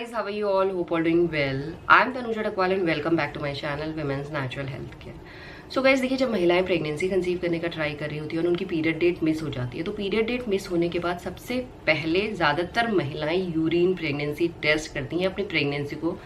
guys, how are you all? Hope all doing well. I'm Tanuja Dakwal and welcome back to my channel Women's Natural Health Care. So guys देखिए, जब महिलाएं pregnancy conceive करने का try कर रही होती है और उनकी पीरियड डेट मिस हो जाती है, तो पीरियड डेट मिस होने के बाद सबसे पहले ज़्यादातर महिलाएं यूरिन प्रेगनेंसी टेस्ट करती हैं अपनी प्रेगनेंसी को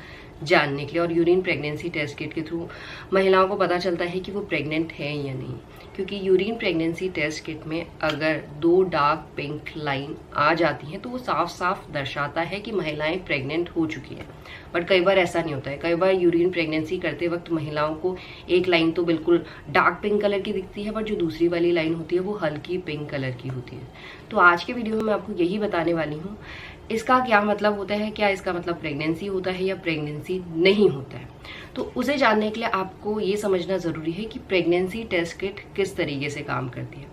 जानने के लिए। और यूरिन प्रेगनेंसी टेस्ट किट के थ्रू महिलाओं को पता चलता है कि वो प्रेग्नेंट है या नहीं, क्योंकि यूरिन प्रेगनेंसी टेस्ट किट में अगर 2 डार्क पिंक लाइन आ जाती हैं तो वो साफ साफ दर्शाता है कि महिलाएं प्रेग्नेंट हो चुकी हैं। बट कई बार ऐसा नहीं होता है। कई बार यूरिन प्रेगनेंसी करते वक्त महिलाओं को एक लाइन तो बिल्कुल डार्क पिंक कलर की दिखती है, बट जो दूसरी वाली लाइन होती है वो हल्की पिंक कलर की होती है। तो आज के वीडियो में मैं आपको यही बताने वाली हूँ, इसका क्या मतलब होता है, क्या इसका मतलब प्रेगनेंसी होता है या प्रेगनेंसी नहीं होता है। तो उसे जानने के लिए आपको ये समझना ज़रूरी है कि प्रेगनेंसी टेस्ट किट किस तरीके से काम करती है।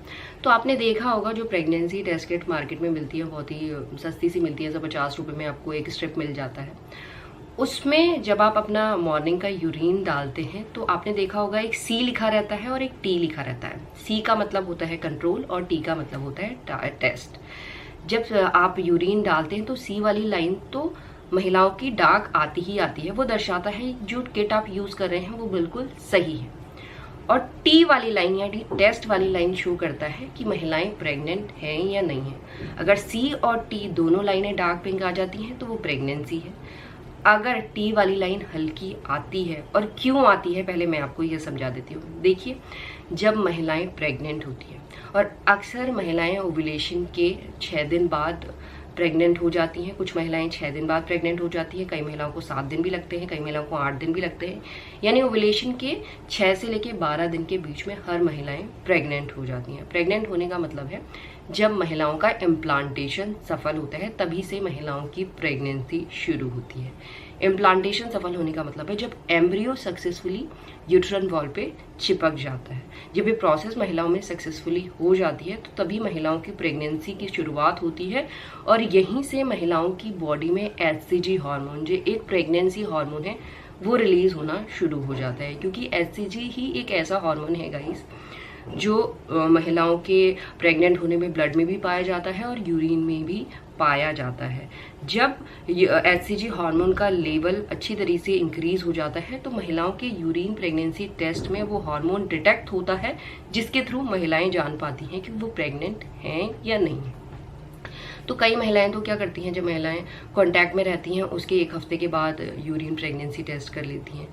तो आपने देखा होगा जो प्रेगनेंसी टेस्ट किट मार्केट में मिलती है बहुत ही सस्ती सी मिलती है, जैसे 50 रुपये में आपको एक स्ट्रिप मिल जाता है। उसमें जब आप अपना मॉर्निंग का यूरिन डालते हैं तो आपने देखा होगा एक सी लिखा रहता है और एक टी लिखा रहता है। सी का मतलब होता है कंट्रोल और टी का मतलब होता है टेस्ट। जब आप यूरिन डालते हैं तो सी वाली लाइन तो महिलाओं की डार्क आती ही आती है, वो दर्शाता है जो किट आप यूज कर रहे हैं वो बिल्कुल सही है। और टी वाली लाइन यानी टेस्ट वाली लाइन शो करता है कि महिलाएं प्रेग्नेंट हैं या नहीं है। अगर सी और टी दोनों लाइनें डार्क पिंक आ जाती हैं तो वो प्रेगनेंसी है। अगर टी वाली लाइन हल्की आती है, और क्यों आती है पहले मैं आपको ये समझा देती हूँ। देखिए, जब महिलाएं प्रेग्नेंट होती हैं और अक्सर महिलाएं ओव्यूलेशन के 6 दिन बाद प्रेग्नेंट हो जाती हैं, कुछ महिलाएं 6 दिन बाद प्रेग्नेंट हो जाती हैं, कई महिलाओं को 7 दिन भी लगते हैं, कई महिलाओं को 8 दिन भी लगते हैं। यानी ओव्यूलेशन के 6 से लेके 12 दिन के बीच में हर महिलाएं प्रेग्नेंट हो जाती हैं। प्रेग्नेंट होने का मतलब है जब महिलाओं का इम्प्लांटेशन सफल होता है, तभी से महिलाओं की प्रेगनेंसी शुरू होती है। इम्प्लांटेशन सफल होने का मतलब है जब एम्ब्रियो सक्सेसफुली यूट्रन वॉल पे चिपक जाता है। जब ये प्रोसेस महिलाओं में सक्सेसफुली हो जाती है तो तभी महिलाओं की प्रेगनेंसी की शुरुआत होती है। और यहीं से महिलाओं की बॉडी में HCG हार्मोन, जो एक प्रेगनेंसी हार्मोन है, वो रिलीज होना शुरू हो जाता है। क्योंकि HCG ही एक ऐसा हार्मोन है गाइस जो महिलाओं के प्रेग्नेंट होने में ब्लड में भी पाया जाता है और यूरिन में भी पाया जाता है। जब HCG हार्मोन का लेवल अच्छी तरीके से इंक्रीज हो जाता है तो महिलाओं के यूरिन प्रेगनेंसी टेस्ट में वो हार्मोन डिटेक्ट होता है, जिसके थ्रू महिलाएं जान पाती हैं कि वो प्रेग्नेंट हैं या नहीं। तो कई महिलाएं तो क्या करती हैं, जब महिलाएं कांटेक्ट में रहती हैं उसके 1 हफ्ते के बाद यूरिन प्रेगनेंसी टेस्ट कर लेती हैं।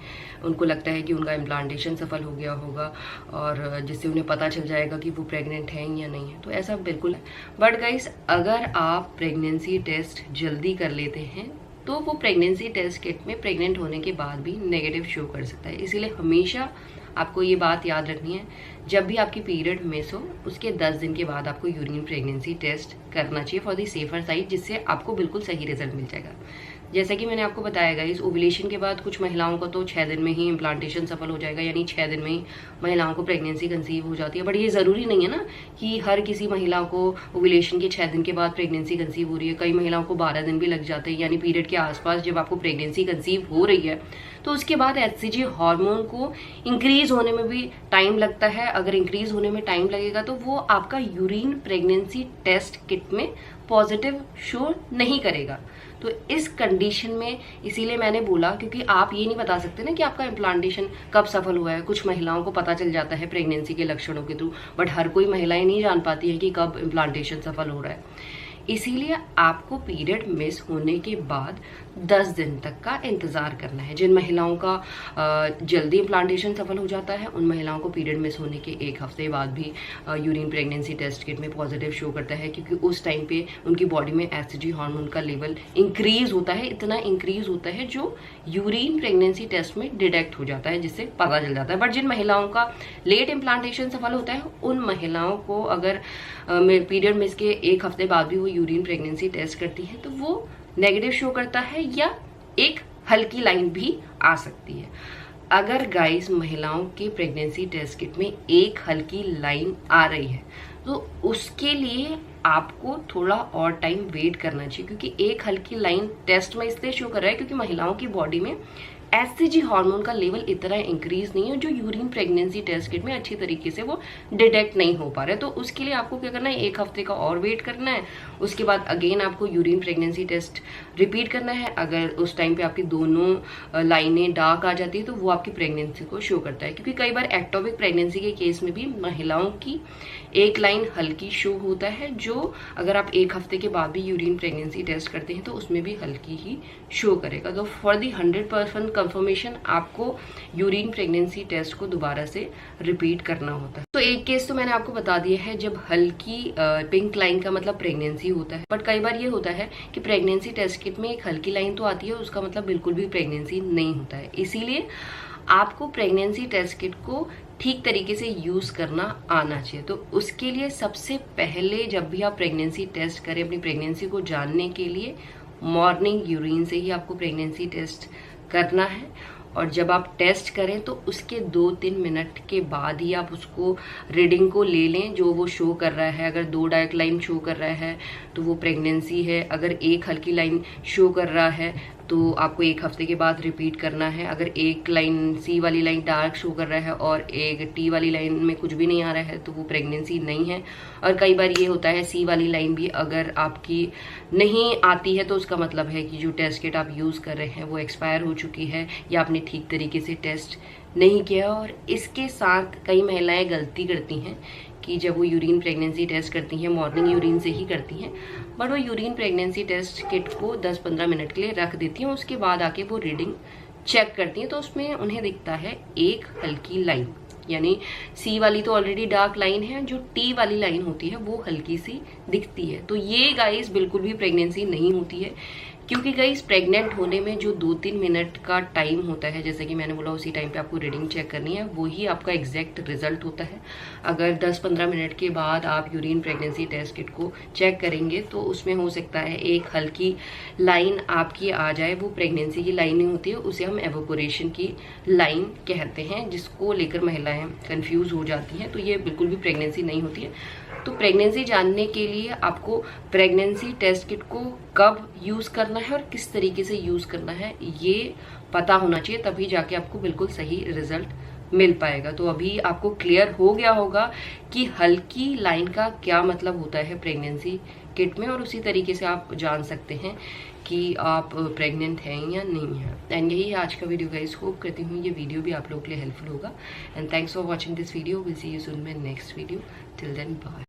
उनको लगता है कि उनका इम्प्लांटेशन सफल हो गया होगा और जिससे उन्हें पता चल जाएगा कि वो प्रेग्नेंट हैं या नहीं है। तो ऐसा बिल्कुल है। बट गाइस, अगर आप प्रेगनेंसी टेस्ट जल्दी कर लेते हैं तो वो प्रेगनेंसी टेस्ट किट में प्रेग्नेंट होने के बाद भी नेगेटिव शो कर सकता है। इसीलिए हमेशा आपको ये बात याद रखनी है, जब भी आपकी पीरियड मिस हो उसके 10 दिन के बाद आपको यूरिन प्रेगनेंसी टेस्ट करना चाहिए फॉर दी सेफर साइड, जिससे आपको बिल्कुल सही रिजल्ट मिल जाएगा। जैसे कि मैंने आपको बताया गाइस, ओव्यूलेशन के बाद कुछ महिलाओं को तो 6 दिन में ही इम्प्लांटेशन सफल हो जाएगा, यानी 6 दिन में ही महिलाओं को प्रेगनेंसी कंसीव हो जाती है। बट ये ज़रूरी नहीं है ना कि हर किसी महिला को ओव्यूलेशन के 6 दिन के बाद प्रेगनेंसी कंसीव हो रही है। कई महिलाओं को 12 दिन भी लग जाते हैं, यानी पीरियड के आसपास जब आपको प्रेगनेंसी कंसीव हो रही है तो उसके बाद HCG हार्मोन को इंक्रीज होने में भी टाइम लगता है। अगर इंक्रीज होने में टाइम लगेगा तो वो आपका यूरिन प्रेगनेंसी टेस्ट किट में पॉजिटिव शो नहीं करेगा। तो इस कंडीशन में इसीलिए मैंने बोला, क्योंकि आप ये नहीं बता सकते ना कि आपका इम्प्लांटेशन कब सफल हुआ है। कुछ महिलाओं को पता चल जाता है प्रेगनेंसी के लक्षणों के थ्रू, बट हर कोई महिलाएं नहीं जान पाती है कि कब इम्प्लांटेशन सफल हो रहा है। इसीलिए आपको पीरियड मिस होने के बाद 10 दिन तक का इंतज़ार करना है। जिन महिलाओं का जल्दी इम्प्लांटेशन सफल हो जाता है उन महिलाओं को पीरियड मिस होने के 1 हफ्ते बाद भी यूरिन प्रेगनेंसी टेस्ट किट में पॉजिटिव शो करता है, क्योंकि उस टाइम पे उनकी बॉडी में HCG हार्मोन का लेवल इंक्रीज होता है। इतना इंक्रीज होता है जो यूरिन प्रेगनेंसी टेस्ट में डिटेक्ट हो जाता है, जिससे पता चल जाता है। बट जिन महिलाओं का लेट इम्प्लांटेशन सफल होता है उन महिलाओं को अगर पीरियड मिस के 1 हफ्ते बाद भी वो यूरिन प्रेगनेंसी टेस्ट करती है तो वो नेगेटिव शो करता है, या एक हल्की लाइन भी आ सकती है। अगर गाइस महिलाओं के प्रेगनेंसी टेस्ट किट में एक हल्की लाइन आ रही है तो उसके लिए आपको थोड़ा और टाइम वेट करना चाहिए, क्योंकि एक हल्की लाइन टेस्ट में इसलिए शो कर रहा है क्योंकि महिलाओं की बॉडी में एससीजी हार्मोन का लेवल इतना इंक्रीज नहीं है जो यूरिन प्रेगनेंसी टेस्ट किट में अच्छी तरीके से वो डिटेक्ट नहीं हो पा रहा है। तो उसके लिए आपको क्या करना है, 1 हफ्ते का और वेट करना है। उसके बाद अगेन आपको यूरिन प्रेगनेंसी टेस्ट रिपीट करना है। अगर उस टाइम पे आपकी दोनों लाइनें डार्क आ जाती है तो वो आपकी प्रेगनेंसी को शो करता है, क्योंकि कई बार एक्टोपिक प्रेगनेंसी के केस में भी महिलाओं की एक लाइन हल्की शो होता है, जो अगर आप 1 हफ्ते के बाद भी यूरिन प्रेगनेंसी टेस्ट करते हैं तो उसमें भी हल्की ही शो करेगा। तो फॉर दी 100% कंफर्मेशन आपको यूरिन प्रेगनेंसी टेस्ट को दोबारा से रिपीट करना होता है। तो एक केस तो मैंने आपको बता दिया है, जब हल्की पिंक लाइन का मतलब प्रेगनेंसी होता है। बट कई बार ये होता है कि प्रेगनेंसी टेस्ट किट में एक हल्की लाइन तो आती है, उसका मतलब बिल्कुल भी प्रेगनेंसी नहीं होता है। इसीलिए आपको प्रेगनेंसी टेस्ट किट को ठीक तरीके से यूज करना आना चाहिए। तो उसके लिए सबसे पहले जब भी आप प्रेगनेंसी टेस्ट करें, अपनी प्रेगनेंसी को जानने के लिए मॉर्निंग यूरिन से ही आपको प्रेगनेंसी टेस्ट करना है। और जब आप टेस्ट करें तो उसके 2-3 मिनट के बाद ही आप उसको रीडिंग को ले लें जो वो शो कर रहा है। अगर 2 डार्क लाइन शो कर रहा है तो वो प्रेगनेंसी है। अगर 1 हल्की लाइन शो कर रहा है तो आपको 1 हफ्ते के बाद रिपीट करना है। अगर 1 लाइन सी वाली लाइन डार्क शो कर रहा है और एक टी वाली लाइन में कुछ भी नहीं आ रहा है तो वो प्रेगनेंसी नहीं है। और कई बार ये होता है सी वाली लाइन भी अगर आपकी नहीं आती है तो उसका मतलब है कि जो टेस्ट किट आप यूज कर रहे हैं वो एक्सपायर हो चुकी है या आपने ठीक तरीके से टेस्ट नहीं किया। और इसके साथ कई महिलाएं गलती करती हैं कि जब वो यूरिन प्रेगनेंसी टेस्ट करती हैं, मॉर्निंग यूरिन से ही करती हैं, बट वो यूरिन प्रेगनेंसी टेस्ट किट को 10-15 मिनट के लिए रख देती हैं। उसके बाद आके वो रीडिंग चेक करती हैं तो उसमें उन्हें दिखता है एक हल्की लाइन, यानी सी वाली तो ऑलरेडी डार्क लाइन है, जो टी वाली लाइन होती है वो हल्की सी दिखती है। तो ये गाइस बिल्कुल भी प्रेगनेंसी नहीं होती है, क्योंकि गाइस प्रेग्नेंट होने में जो 2-3 मिनट का टाइम होता है, जैसे कि मैंने बोला उसी टाइम पे आपको रीडिंग चेक करनी है, वही आपका एग्जैक्ट रिजल्ट होता है। अगर 10-15 मिनट के बाद आप यूरिन प्रेगनेंसी टेस्ट किट को चेक करेंगे तो उसमें हो सकता है एक हल्की लाइन आपकी आ जाए, वो प्रेगनेंसी की लाइन नहीं होती है, उसे हम एवोपोरेशन की लाइन कहते हैं, जिसको लेकर महिलाएं कंफ्यूज हो जाती हैं। तो ये बिल्कुल भी प्रेगनेंसी नहीं होती है। तो प्रेगनेंसी जानने के लिए आपको प्रेगनेंसी टेस्ट किट को कब यूज करना है और किस तरीके से यूज करना है ये पता होना चाहिए, तभी जाके आपको बिल्कुल सही रिजल्ट मिल पाएगा। तो अभी आपको क्लियर हो गया होगा कि हल्की लाइन का क्या मतलब होता है प्रेगनेंसी किट में, और उसी तरीके से आप जान सकते हैं कि आप प्रेग्नेंट हैं या नहीं हैं। एंड यही है आज का वीडियो गाइस। होप करती हूँ ये वीडियो भी आप लोगों के लिए हेल्पफुल होगा। And thanks for watching this video. Will see you soon my next video. Till then bye.